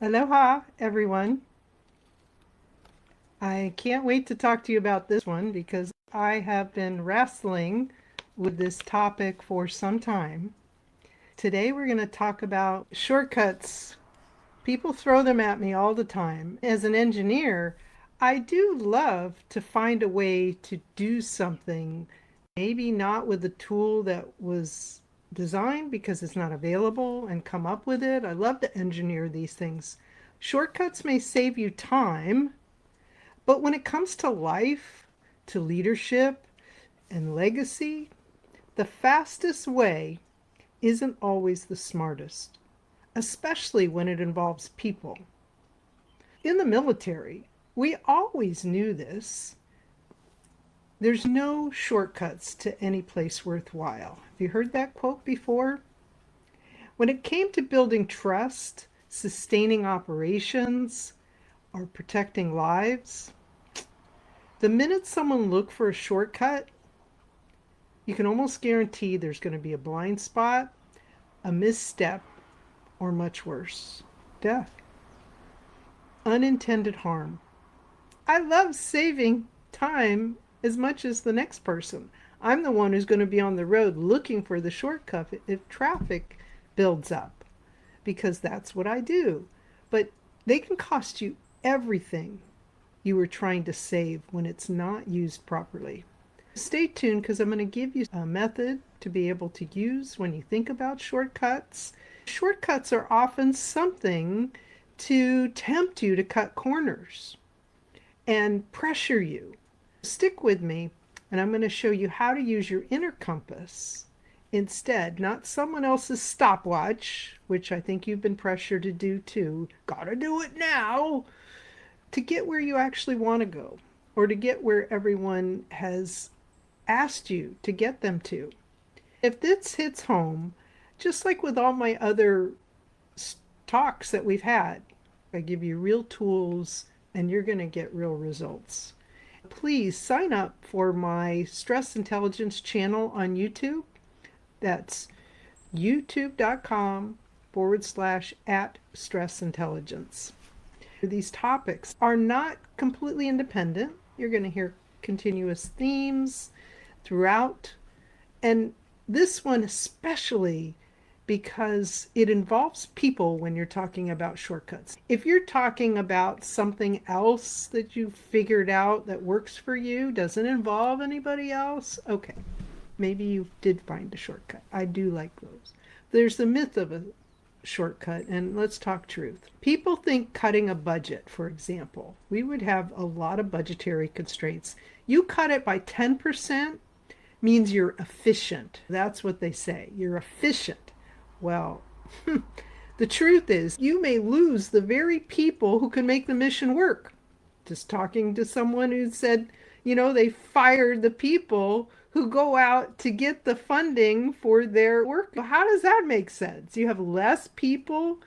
Aloha, everyone. I can't wait to talk to you about this one because I have been wrestling with this topic for some time. Today, we're going to talk about shortcuts. People throw them at me all the time. As an engineer, I do love to find a way to do something, maybe not with the tool that was designed because it's not available and come up with it. I love to engineer these things. Shortcuts may save you time, but when it comes to life, to leadership and legacy, the fastest way isn't always the smartest, especially when it involves people. In the military, we always knew this. There's no shortcuts to any place worthwhile. Have you heard that quote before? When it came to building trust, sustaining operations, or protecting lives, the minute someone looked for a shortcut, you can almost guarantee there's going to be a blind spot, a misstep, or much worse, death. Unintended harm. I love saving time as much as the next person. I'm the one who's going to be on the road looking for the shortcut if traffic builds up, because that's what I do. But they can cost you everything you were trying to save when it's not used properly. Stay tuned because I'm going to give you a method to be able to use when you think about shortcuts. Shortcuts are often something to tempt you to cut corners and pressure you. Stick with me, and I'm going to show you how to use your inner compass instead, not someone else's stopwatch, which I think you've been pressured to do too. Gotta do it now to get where you actually want to go, or to get where everyone has asked you to get them to. If this hits home, just like with all my other talks that we've had, I give you real tools and you're going to get real results. Please sign up for my stress intelligence channel on YouTube. That's youtube.com/at stress intelligence. These topics are not completely independent. You're going to hear continuous themes throughout, and this one especially because it involves people when you're talking about shortcuts. If you're talking about something else that you figured out that works for you, doesn't involve anybody else, okay, maybe you did find a shortcut. I do like those. There's the myth of a shortcut, and let's talk truth. People think cutting a budget, for example, we would have a lot of budgetary constraints. You cut it by 10% means you're efficient. That's what they say. You're efficient. Well, the truth is, you may lose the very people who can make the mission work. Just talking to someone who said, they fired the people who go out to get the funding for their work. How does that make sense? You have less people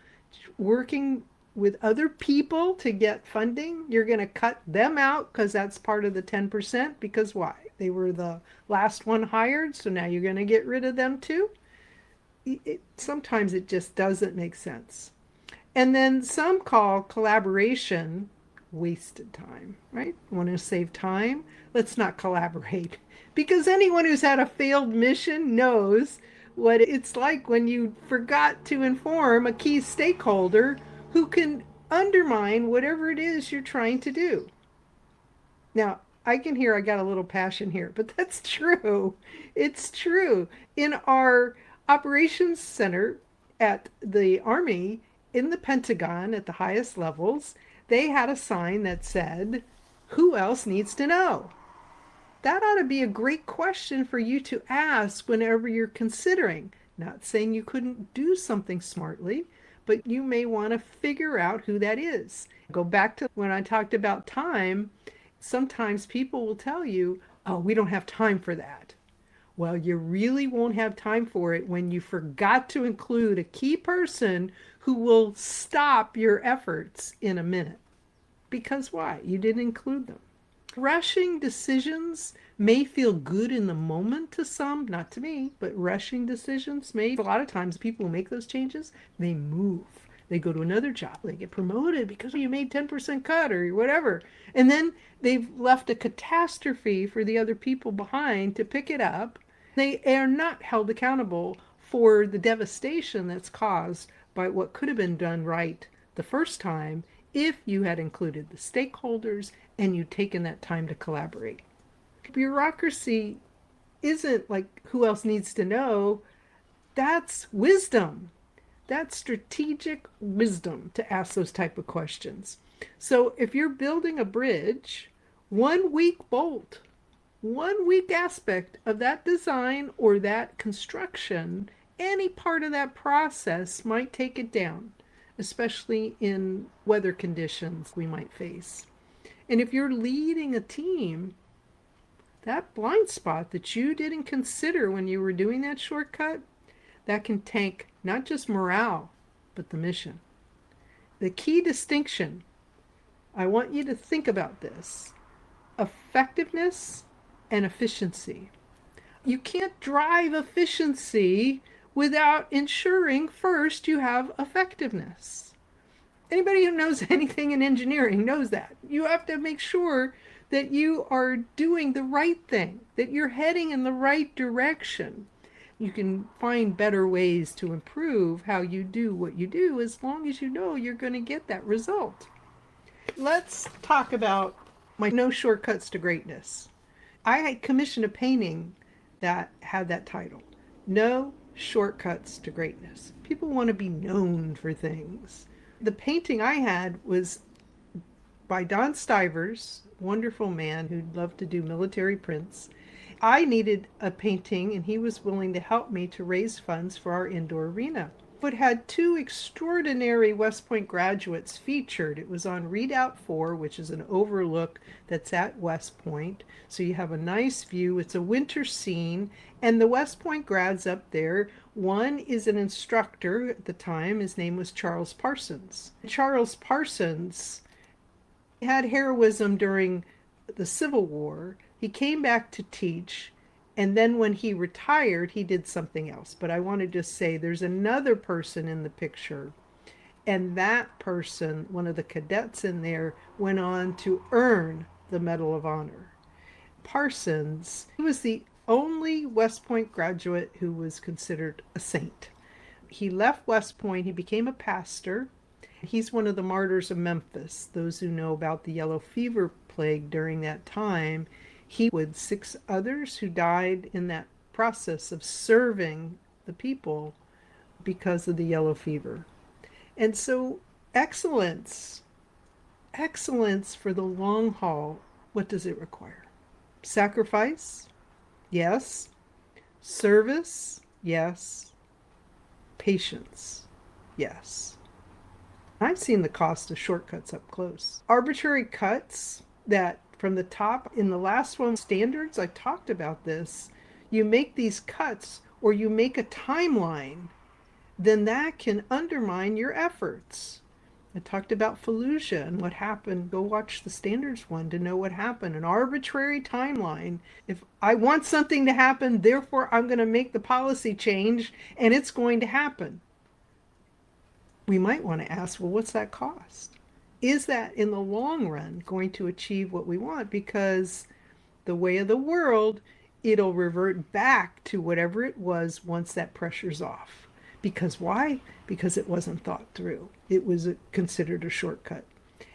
working with other people to get funding. You're going to cut them out because that's part of the 10%. Because why? They were the last one hired, so now you're going to get rid of them too? Sometimes it just doesn't make sense. And then some call collaboration wasted time, right? Want to save time? Let's not collaborate. Because anyone who's had a failed mission knows what it's like when you forgot to inform a key stakeholder who can undermine whatever it is you're trying to do. Now, I can hear I got a little passion here, but that's true. It's true. In our operations center at the Army, in the Pentagon, at the highest levels, they had a sign that said, "Who else needs to know?" That ought to be a great question for you to ask whenever you're considering. Not saying you couldn't do something smartly, but you may want to figure out who that is. Go back to when I talked about time. Sometimes people will tell you, "Oh, we don't have time for that." Well, you really won't have time for it when you forgot to include a key person who will stop your efforts in a minute. Because why? You didn't include them. Rushing decisions may feel good in the moment to some, not to me, but rushing decisions may, a lot of times people who make those changes, they move. They go to another job. They get promoted because you made 10% cut or whatever. And then they've left a catastrophe for the other people behind to pick it up. They are not held accountable for the devastation that's caused by what could have been done right the first time if you had included the stakeholders and you'd taken that time to collaborate. Bureaucracy isn't like who else needs to know. That's wisdom. That's strategic wisdom to ask those type of questions. So if you're building a bridge, one weak bolt, one weak aspect of that design or that construction, any part of that process might take it down, especially in weather conditions we might face. And if you're leading a team, that blind spot that you didn't consider when you were doing that shortcut, that can tank not just morale, but the mission. The key distinction, I want you to think about this: effectiveness and efficiency. You can't drive efficiency without ensuring first you have effectiveness. Anybody who knows anything in engineering knows that. You have to make sure that you are doing the right thing, that you're heading in the right direction. You can find better ways to improve how you do what you do as long as you know you're going to get that result. Let's talk about my No Shortcuts to Greatness. I commissioned a painting that had that title, No Shortcuts to Greatness. People want to be known for things. The painting I had was by Don Stivers, wonderful man who'd love to do military prints. I needed a painting and he was willing to help me to raise funds for our indoor arena. It had two extraordinary West Point graduates featured. It was on Redoubt 4, which is an overlook that's at West Point. So you have a nice view. It's a winter scene. And the West Point grads up there, one is an instructor at the time. His name was Charles Parsons. Charles Parsons had heroism during the Civil War. He came back to teach, and then when he retired, he did something else. But I want to just say there's another person in the picture, and that person, one of the cadets in there, went on to earn the Medal of Honor. Parsons, he was the only West Point graduate who was considered a saint. He left West Point, he became a pastor. He's one of the martyrs of Memphis. Those who know about the yellow fever plague during that time, he with 6 others who died in that process of serving the people because of the yellow fever. And so excellence for the long haul, what does it require? Sacrifice? Yes. Service? Yes. Patience? Yes. I've seen the cost of shortcuts up close. Arbitrary cuts that from the top, in the last one, standards, I talked about this. You make these cuts or you make a timeline, then that can undermine your efforts. I talked about Fallujah and what happened. Go watch the standards one to know what happened. An arbitrary timeline. If I want something to happen, therefore I'm going to make the policy change and it's going to happen. We might want to ask, well, what's that cost? Is that in the long run going to achieve what we want? Because the way of the world, it'll revert back to whatever it was once that pressure's off. Because why? Because it wasn't thought through. It was considered a shortcut.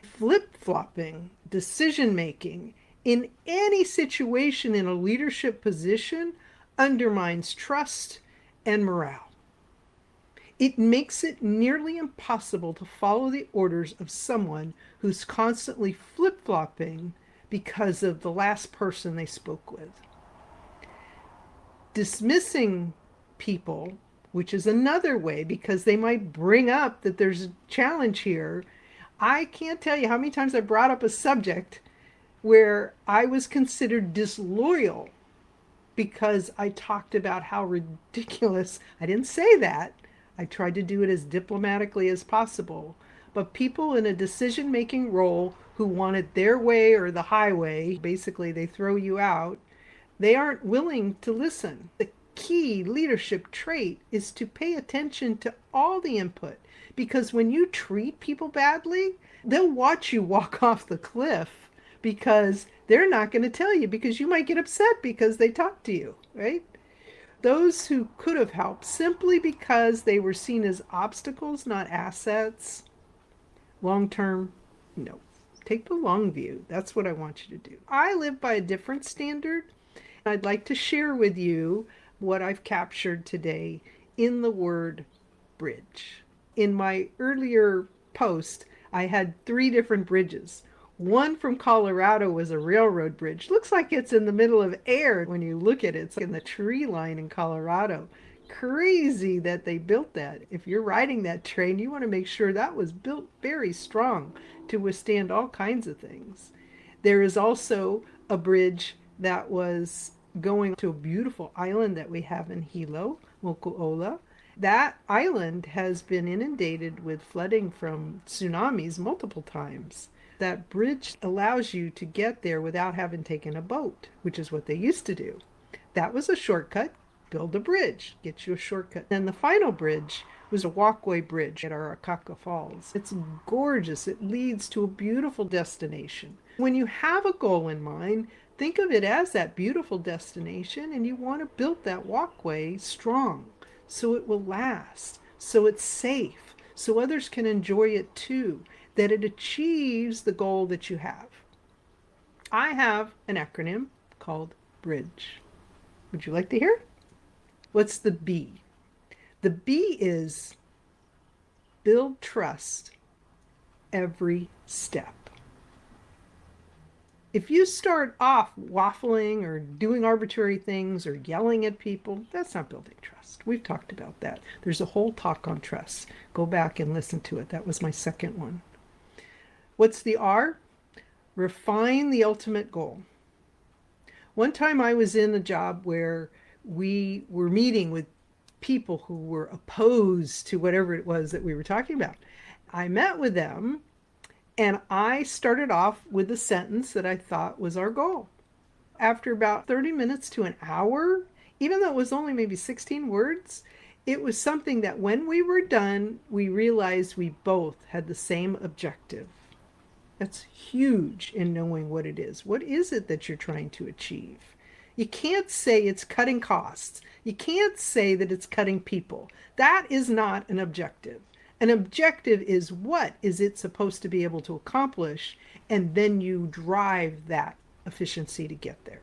Flip-flopping, decision-making in any situation in a leadership position undermines trust and morale. It makes it nearly impossible to follow the orders of someone who's constantly flip-flopping because of the last person they spoke with. Dismissing people, which is another way, because they might bring up that there's a challenge here. I can't tell you how many times I brought up a subject where I was considered disloyal because I talked about how ridiculous. I didn't say that. I tried to do it as diplomatically as possible. But people in a decision-making role who want it their way or the highway, basically they throw you out, they aren't willing to listen. The key leadership trait is to pay attention to all the input, Because when you treat people badly, they'll watch you walk off the cliff because they're not going to tell you because you might get upset because they talk to you, right? Those who could have helped simply because they were seen as obstacles, not assets, long term, no. Take the long view. That's what I want you to do. I live by a different standard. I'd like to share with you what I've captured today in the word bridge. In my earlier post, I had 3 different bridges. One from Colorado was a railroad bridge. Looks like it's in the middle of air when you look at it. It's in the tree line in Colorado. Crazy that they built that. If you're riding that train, you want to make sure that was built very strong to withstand all kinds of things. There is also a bridge that was going to a beautiful island that we have in Hilo, Mokuola. That island has been inundated with flooding from tsunamis multiple times. That bridge allows you to get there without having taken a boat, which is what they used to do. That was a shortcut. Build a bridge, get you a shortcut. Then the final bridge was a walkway bridge at Arakaka Falls. It's gorgeous. It leads to a beautiful destination. When you have a goal in mind, think of it as that beautiful destination, and you want to build that walkway strong so it will last, so it's safe, so others can enjoy it too, that it achieves the goal that you have. I have an acronym called BRIDGE. Would you like to hear? What's the B? The B is build trust every step. If you start off waffling or doing arbitrary things or yelling at people, that's not building trust. We've talked about that. There's a whole talk on trust. Go back and listen to it. That was my second one. What's the R? Refine the ultimate goal. One time I was in a job where we were meeting with people who were opposed to whatever it was that we were talking about. I met with them and I started off with a sentence that I thought was our goal. After about 30 minutes to an hour, even though it was only maybe 16 words, it was something that when we were done, we realized we both had the same objective. That's huge in knowing what it is. What is it that you're trying to achieve? You can't say it's cutting costs. You can't say that it's cutting people. That is not an objective. An objective is what is it supposed to be able to accomplish, and then you drive that efficiency to get there.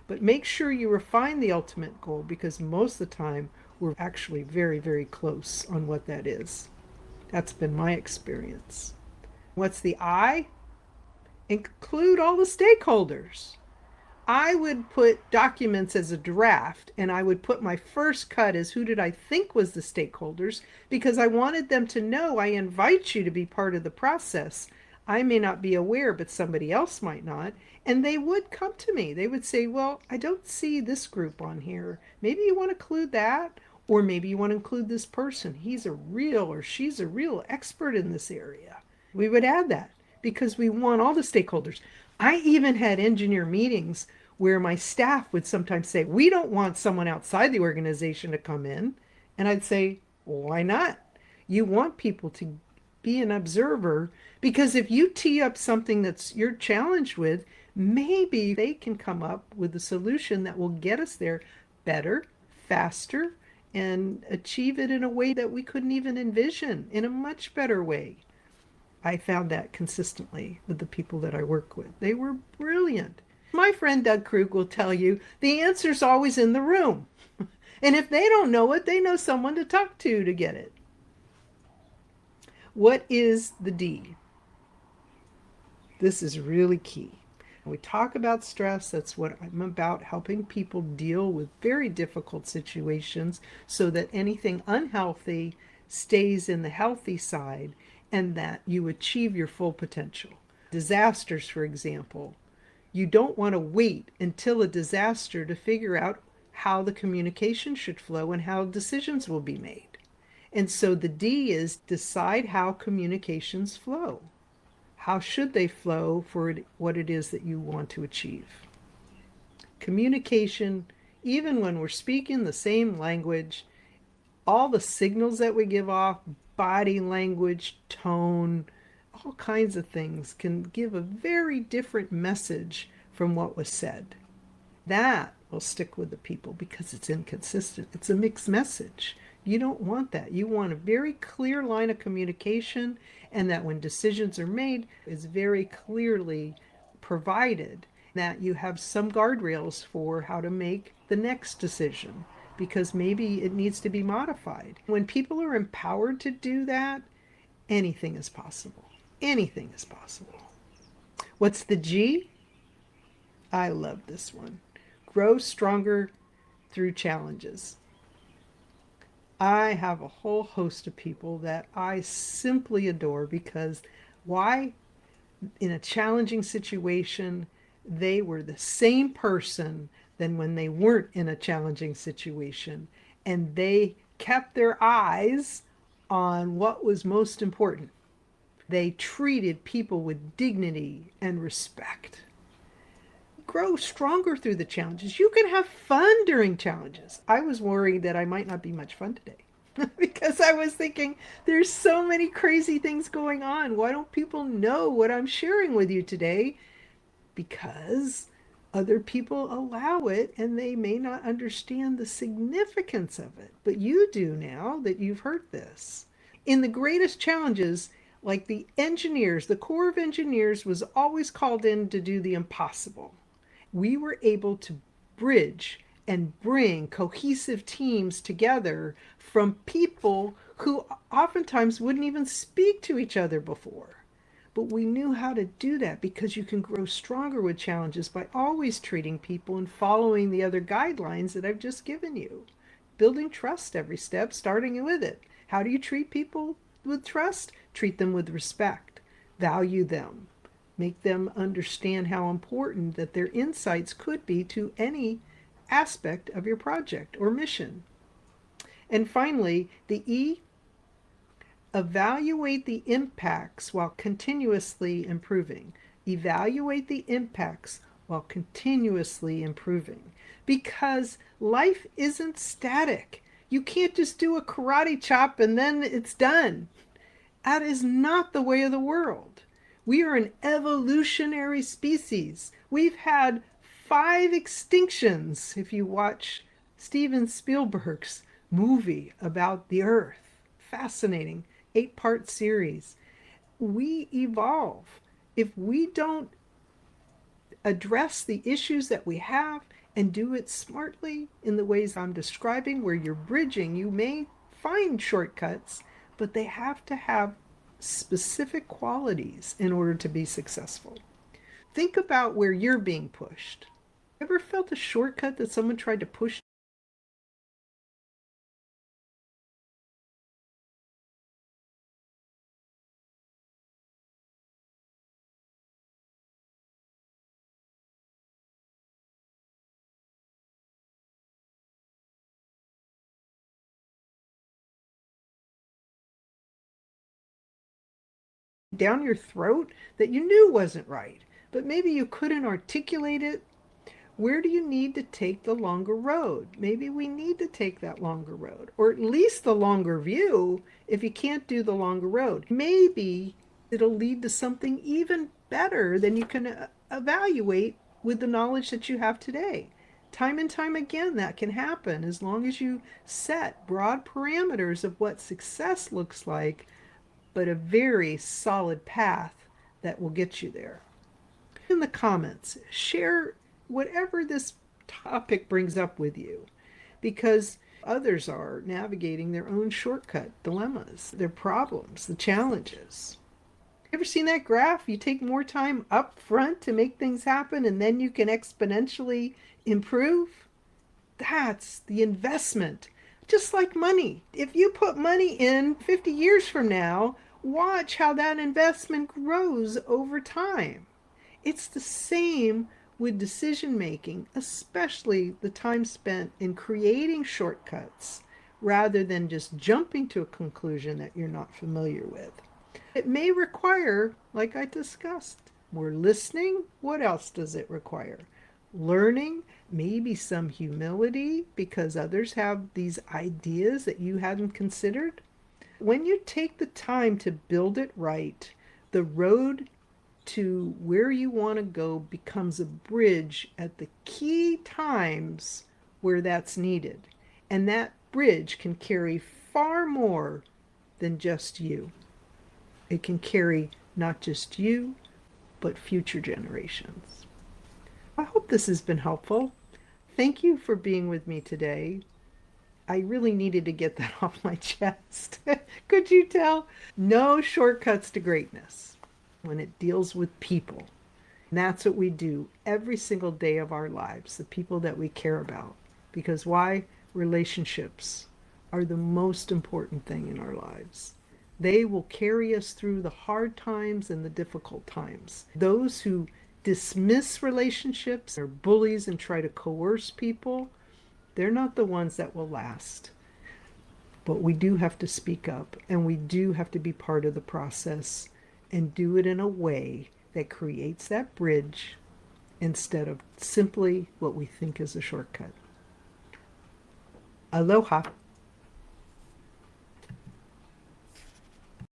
But make sure you refine the ultimate goal because most of the time we're actually very, very close on what that is. That's been my experience. What's the I? Include all the stakeholders. I would put documents as a draft and I would put my first cut as who did I think was the stakeholders because I wanted them to know I invite you to be part of the process. I may not be aware, but somebody else might not. And they would come to me. They would say, well, I don't see this group on here. Maybe you want to include that, or maybe you want to include this person. He's a real or she's a real expert in this area. We would add that because we want all the stakeholders. I even had engineer meetings where my staff would sometimes say, we don't want someone outside the organization to come in. And I'd say, why not? You want people to be an observer because if you tee up something that's you're challenged with, maybe they can come up with a solution that will get us there better, faster, and achieve it in a way that we couldn't even envision, in a much better way. I found that consistently with the people that I work with. They were brilliant. My friend Doug Krug will tell you the answer's always in the room. And if they don't know it, they know someone to talk to get it. What is the D? This is really key. When we talk about stress, that's what I'm about, helping people deal with very difficult situations so that anything unhealthy stays in the healthy side and that you achieve your full potential. Disasters, for example. You don't want to wait until a disaster to figure out how the communication should flow and how decisions will be made. And so the D is decide how communications flow. How should they flow for what it is that you want to achieve? Communication, even when we're speaking the same language, all the signals that we give off body language, tone, all kinds of things can give a very different message from what was said. That will stick with the people because it's inconsistent. It's a mixed message. You don't want that. You want a very clear line of communication, and that when decisions are made is very clearly provided, that you have some guardrails for how to make the next decision because maybe it needs to be modified. When people are empowered to do that, anything is possible. Anything is possible. What's the G? I love this one. Grow stronger through challenges. I have a whole host of people that I simply adore because why? In a challenging situation, they were the same person than when they weren't in a challenging situation. And they kept their eyes on what was most important. They treated people with dignity and respect. Grow stronger through the challenges. You can have fun during challenges. I was worried that I might not be much fun today because I was thinking there's so many crazy things going on. Why don't people know what I'm sharing with you today? Because other people allow it and they may not understand the significance of it. But you do now that you've heard this. In the greatest challenges, like the engineers, the Corps of Engineers was always called in to do the impossible. We were able to bridge and bring cohesive teams together from people who oftentimes wouldn't even speak to each other before. But we knew how to do that because you can grow stronger with challenges by always treating people and following the other guidelines that I've just given you. Building trust every step, starting with it. How do you treat people with trust? Treat them with respect. Value them. Make them understand how important that their insights could be to any aspect of your project or mission. And finally, the E, evaluate the impacts while continuously improving. Evaluate the impacts while continuously improving. Because life isn't static. You can't just do a karate chop and then it's done. That is not the way of the world. We are an evolutionary species. We've had 5 extinctions if you watch Steven Spielberg's movie about the Earth. Fascinating 8-part series. We evolve. If we don't address the issues that we have and do it smartly in the ways I'm describing, where you're bridging, you may find shortcuts, but they have to have specific qualities in order to be successful. Think about where you're being pushed. Ever felt a shortcut that someone tried to push down your throat that you knew wasn't right, but maybe you couldn't articulate it? Where do you need to take the longer road? Maybe we need to take that longer road, or at least the longer view if you can't do the longer road. Maybe it'll lead to something even better than you can evaluate with the knowledge that you have today. Time and time again, that can happen as long as you set broad parameters of what success looks like, but a very solid path that will get you there. In the comments, share whatever this topic brings up with you, because others are navigating their own shortcut dilemmas, their problems, the challenges. Ever seen that graph? You take more time up front to make things happen and then you can exponentially improve. That's the investment. Just like money. If you put money in 50 years from now, watch how that investment grows over time. It's the same with decision making, especially the time spent in creating shortcuts rather than just jumping to a conclusion that you're not familiar with. It may require, like I discussed, more listening. What else does it require? Learning, maybe some humility because others have these ideas that you hadn't considered. When you take the time to build it right, the road to where you want to go becomes a bridge at the key times where that's needed. And that bridge can carry far more than just you. It can carry not just you, but future generations. I hope this has been helpful. Thank you for being with me today. I really needed to get that off my chest. Could you tell? No shortcuts to greatness when it deals with people. And that's what we do every single day of our lives, the people that we care about. Because why? Relationships are the most important thing in our lives. They will carry us through the hard times and the difficult times. Those who dismiss relationships or bullies and try to coerce people, they're not the ones that will last. But we do have to speak up, and we do have to be part of the process and do it in a way that creates that bridge instead of simply what we think is a shortcut. Aloha.